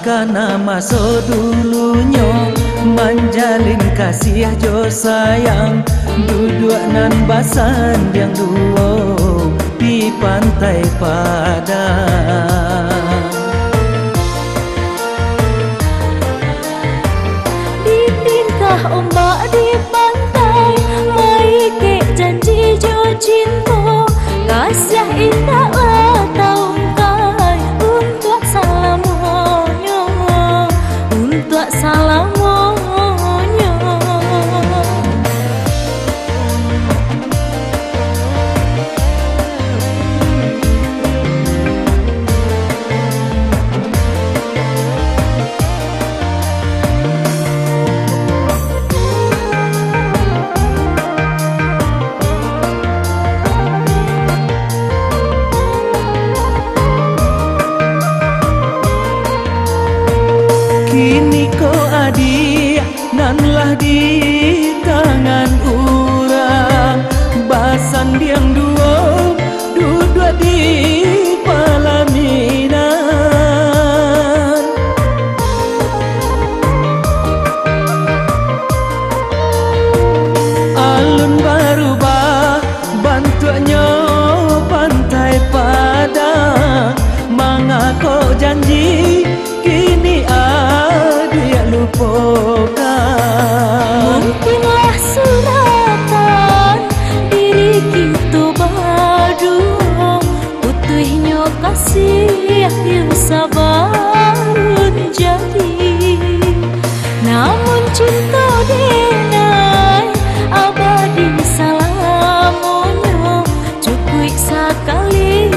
Karena masa dulunya menjalin kasih jo sayang, duduk nan basan yang dua di pantai Padang. Di tingkah ombak di pantai, maike janji jo cinta, kasih indah taungkai untuk salamonya, untuk salamonya. Kini ko adik nanlah di tangan urang, basan diang dua duduk di pelaminan. Alun berubah bantunya pantai Padang, mangako janji kini dia lupakan. Mungkinlah suratan diri kita berdua, utuhnya kasih yang sabar jadi. Namun cinta denai abadi salamonya, cukup sekali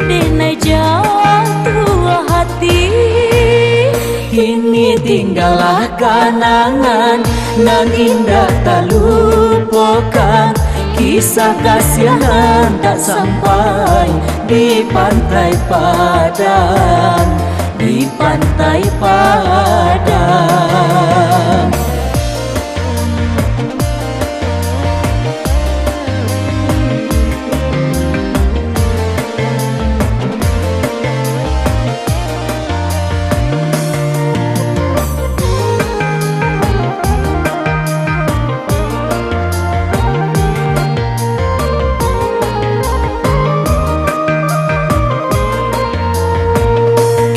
denai jatuh hati. Kini tinggallah kenangan nan indah tak lupakan, kisah kasihan tak sampai di pantai Padang, di pantai Padang.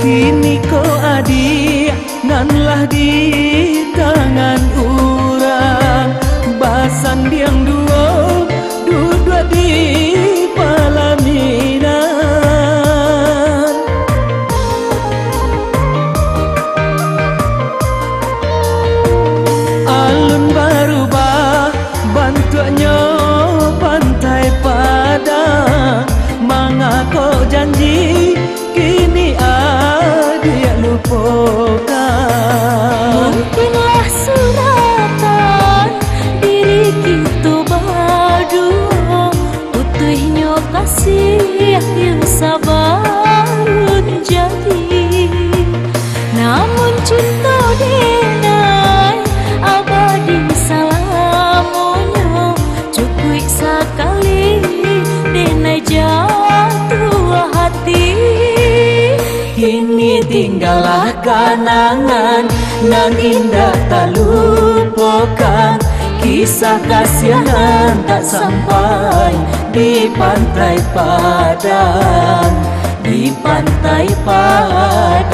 Kini ko adik nanlah di tangan urang, basan diang dua duduk di pelaminan. Alun berubah bantunya pantai Padang, mangako janji kini dia lupakan. Mungkinlah suratan diri kita berdua, utuhnya kasih yang sabar jadi. Namun cinta denai abadi salamonya, cukup sekali denai jatuh hati. Kini tinggallah kenangan nan indah tak lupakan, kisah kasihan tak sampai di pantai Padang, di pantai Padang.